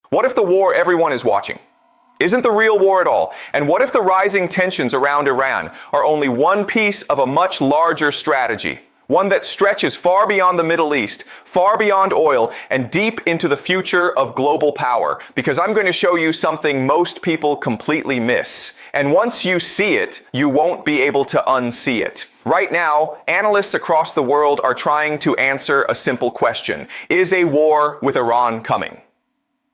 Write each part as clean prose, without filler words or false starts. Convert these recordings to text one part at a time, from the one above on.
What if the war everyone is watching isn't the real war at all? And what if the rising tensions around Iran are only one piece of a much larger strategy? One that stretches far beyond the Middle East, far beyond oil, and deep into the future of global power. Because I'm going to show you something most people completely miss. And once you see it, you won't be able to unsee it. Right now, analysts across the world are trying to answer a simple question. Is a war with Iran coming?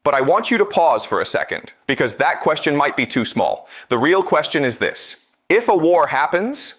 But I want you to pause for a second, because that question might be too small. The real question is this. If a war happens,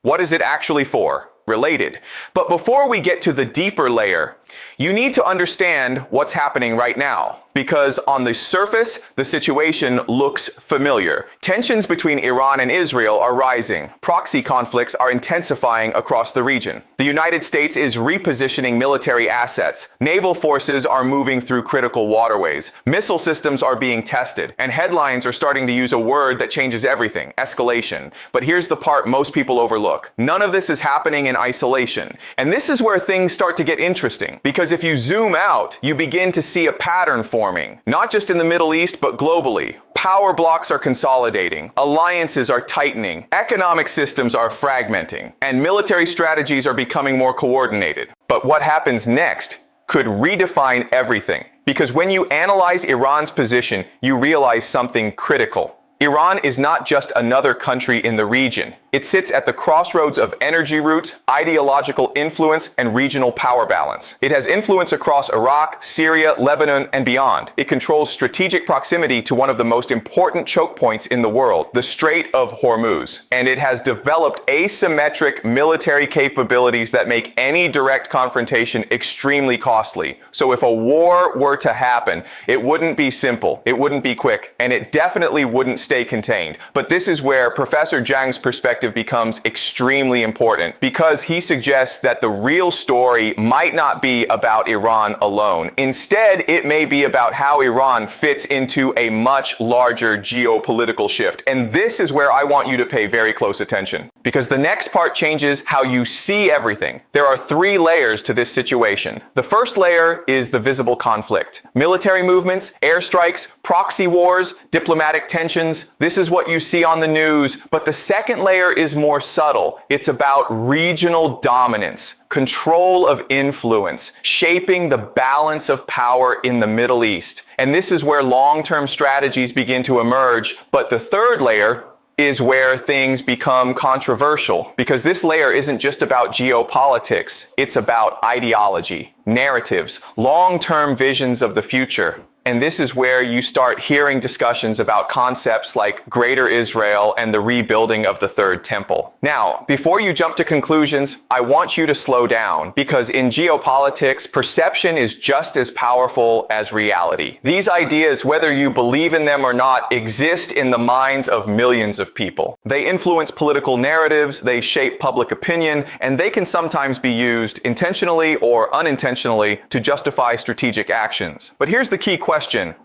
what is it actually for? Related. But before we get to the deeper layer, you need to understand what's happening right now. Because on the surface, the situation looks familiar. Tensions between Iran and Israel are rising. Proxy conflicts are intensifying across the region. The United States is repositioning military assets. Naval forces are moving through critical waterways. Missile systems are being tested. And headlines are starting to use a word that changes everything: escalation. But here's the part most people overlook. None of this is happening in isolation. And this is where things start to get interesting. Because if you zoom out, you begin to see a pattern forming, not just in the Middle East, but globally. Power blocks are consolidating, alliances are tightening, economic systems are fragmenting, and military strategies are becoming more coordinated. But what happens next could redefine everything. Because when you analyze Iran's position, you realize something critical. Iran is not just another country in the region. It sits at the crossroads of energy routes, ideological influence, and regional power balance. It has influence across Iraq, Syria, Lebanon, and beyond. It controls strategic proximity to one of the most important choke points in the world, the Strait of Hormuz. And it has developed asymmetric military capabilities that make any direct confrontation extremely costly. So if a war were to happen, it wouldn't be simple, it wouldn't be quick, and it definitely wouldn't stay contained. But this is where Professor Jiang's perspective becomes extremely important, because he suggests that the real story might not be about Iran alone. Instead, it may be about how Iran fits into a much larger geopolitical shift. And this is where I want you to pay very close attention, because the next part changes how you see everything. There are three layers to this situation. The first layer is the visible conflict. Military movements, airstrikes, proxy wars, diplomatic tensions. This is what you see on the news. But the second layer is more subtle. It's about regional dominance, control of influence, shaping the balance of power in the Middle East. And this is where long-term strategies begin to emerge. But the third layer is where things become controversial, because this layer isn't just about geopolitics. It's about ideology, narratives, long-term visions of the future. And this is where you start hearing discussions about concepts like Greater Israel and the rebuilding of the Third Temple. Now, before you jump to conclusions, I want you to slow down, because in geopolitics, perception is just as powerful as reality. These ideas, whether you believe in them or not, exist in the minds of millions of people. They influence political narratives, they shape public opinion, and they can sometimes be used intentionally or unintentionally to justify strategic actions. But here's the key question.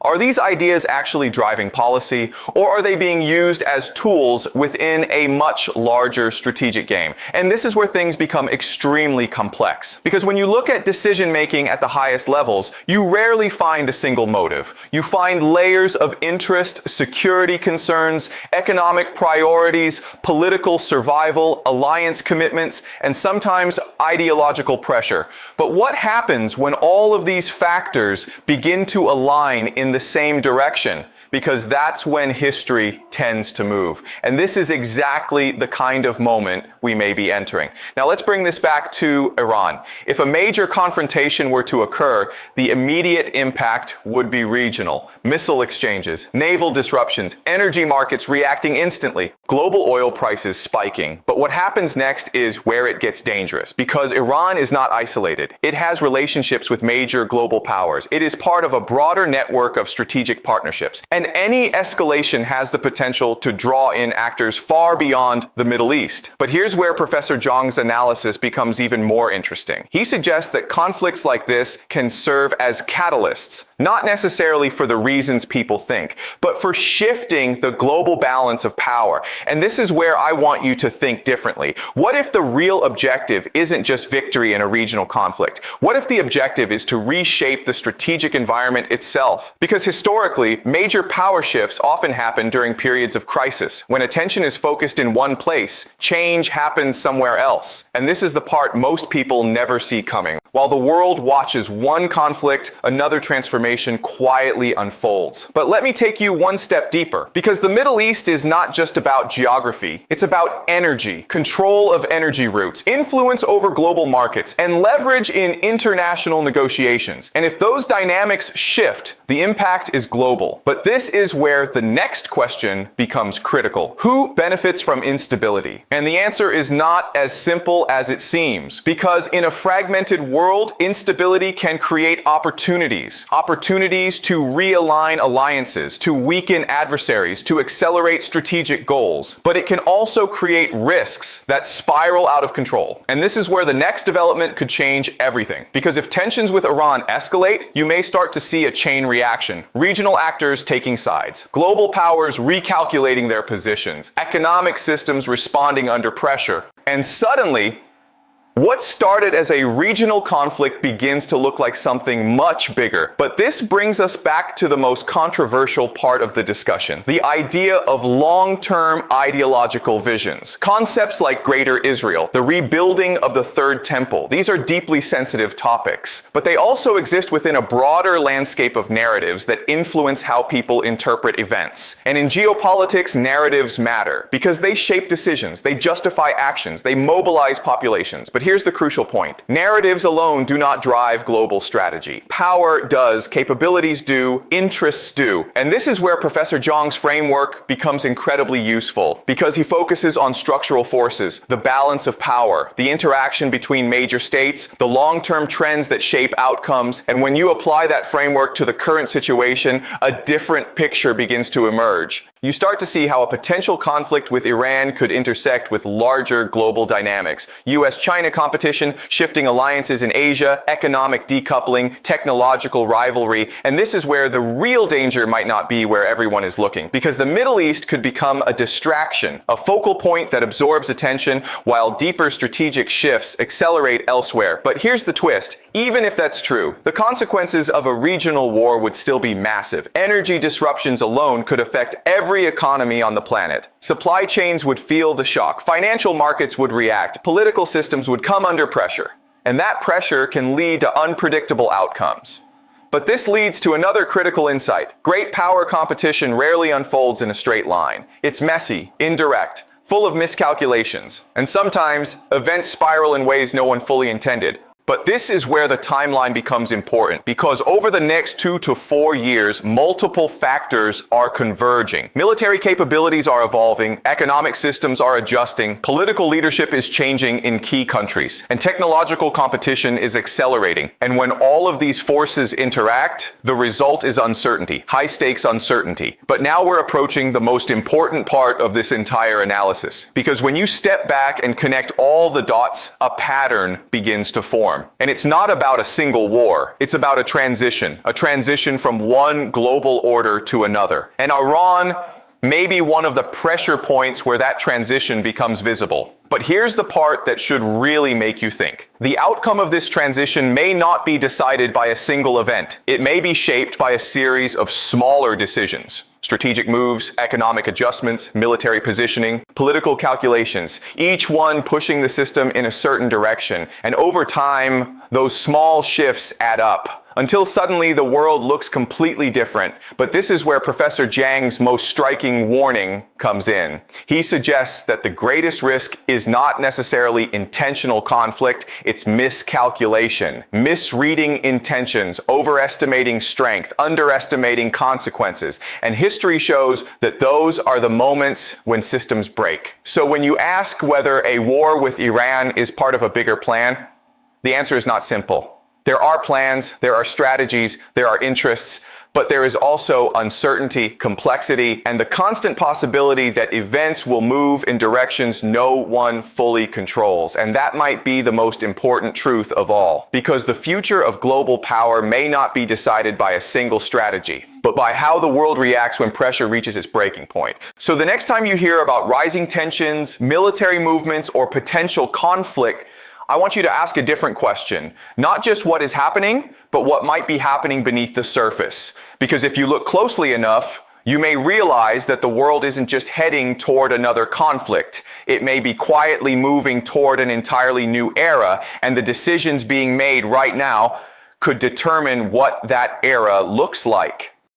Are these ideas actually driving policy, or are they being used as tools within a much larger strategic game? And this is where things become extremely complex. Because when you look at decision-making at the highest levels, you rarely find a single motive. You find layers of interest, security concerns, economic priorities, political survival, alliance commitments, and sometimes ideological pressure. But what happens when all of these factors begin to align in the same direction? Because that's when history tends to move. And this is exactly the kind of moment we may be entering. Now let's bring this back to Iran. If a major confrontation were to occur, the immediate impact would be regional. Missile exchanges, naval disruptions, energy markets reacting instantly, global oil prices spiking. But what happens next is where it gets dangerous, because Iran is not isolated. It has relationships with major global powers. It is part of a broader network of strategic partnerships. And any escalation has the potential to draw in actors far beyond the Middle East. But here's where Professor Jiang's analysis becomes even more interesting. He suggests that conflicts like this can serve as catalysts, not necessarily for the reasons people think, but for shifting the global balance of power. And this is where I want you to think differently. What if the real objective isn't just victory in a regional conflict? What if the objective is to reshape the strategic environment itself? itself. Because historically, major power shifts often happen during periods of crisis. When attention is focused in one place, change happens somewhere else. And this is the part most people never see coming. While the world watches one conflict, another transformation quietly unfolds. But let me take you one step deeper, because the Middle East is not just about geography. It's about energy, control of energy routes, influence over global markets, and leverage in international negotiations. And if those dynamics shift, the impact is global. But this is where the next question becomes critical. Who benefits from instability? And the answer is not as simple as it seems, because in a fragmented world, instability can create opportunities to realign alliances, to weaken adversaries, to accelerate strategic goals. But it can also create risks that spiral out of control. And this is where the next development could change everything. Because if tensions with Iran escalate, you may start to see a chain reaction. Regional actors taking sides, global powers recalculating their positions, economic systems responding under pressure. And suddenly, what started as a regional conflict begins to look like something much bigger. But this brings us back to the most controversial part of the discussion, the idea of long-term ideological visions. Concepts like Greater Israel, the rebuilding of the Third Temple, these are deeply sensitive topics. But they also exist within a broader landscape of narratives that influence how people interpret events. And in geopolitics, narratives matter because they shape decisions, they justify actions, they mobilize populations. But here's the crucial point. Narratives alone do not drive global strategy. Power does, capabilities do, interests do. And this is where Professor Jiang's framework becomes incredibly useful, because he focuses on structural forces, the balance of power, the interaction between major states, the long-term trends that shape outcomes. And when you apply that framework to the current situation, a different picture begins to emerge. You start to see how a potential conflict with Iran could intersect with larger global dynamics. US-China competition, shifting alliances in Asia, economic decoupling, technological rivalry. And this is where the real danger might not be where everyone is looking, because the Middle East could become a distraction, a focal point that absorbs attention, while deeper strategic shifts accelerate elsewhere. But here's the twist. Even if that's true, the consequences of a regional war would still be massive. Energy disruptions alone could affect every economy on the planet. Supply chains would feel the shock. Financial markets would react. Political systems would come under pressure. And that pressure can lead to unpredictable outcomes. But this leads to another critical insight. Great power competition rarely unfolds in a straight line. It's messy, indirect, full of miscalculations. And sometimes, events spiral in ways no one fully intended. But this is where the timeline becomes important, because over the next 2 to 4 years, multiple factors are converging. Military capabilities are evolving, economic systems are adjusting, political leadership is changing in key countries, and technological competition is accelerating. And when all of these forces interact, the result is uncertainty, high-stakes uncertainty. But now we're approaching the most important part of this entire analysis, because when you step back and connect all the dots, a pattern begins to form. And it's not about a single war. It's about a transition from one global order to another. And Iran may be one of the pressure points where that transition becomes visible. But here's the part that should really make you think. The outcome of this transition may not be decided by a single event. It may be shaped by a series of smaller decisions. Strategic moves, economic adjustments, military positioning, political calculations, each one pushing the system in a certain direction. And over time, those small shifts add up, until suddenly the world looks completely different. But this is where Professor Jiang's most striking warning comes in. He suggests that the greatest risk is not necessarily intentional conflict, it's miscalculation, misreading intentions, overestimating strength, underestimating consequences. And history shows that those are the moments when systems break. So when you ask whether a war with Iran is part of a bigger plan, the answer is not simple. There are plans, there are strategies, there are interests, but there is also uncertainty, complexity, and the constant possibility that events will move in directions no one fully controls. And that might be the most important truth of all, because the future of global power may not be decided by a single strategy, but by how the world reacts when pressure reaches its breaking point. So the next time you hear about rising tensions, military movements, or potential conflict I want you to ask a different question. Not just what is happening, but what might be happening beneath the surface. Because if you look closely enough, you may realize that the world isn't just heading toward another conflict. It may be quietly moving toward an entirely new era, and the decisions being made right now could determine what that era looks like.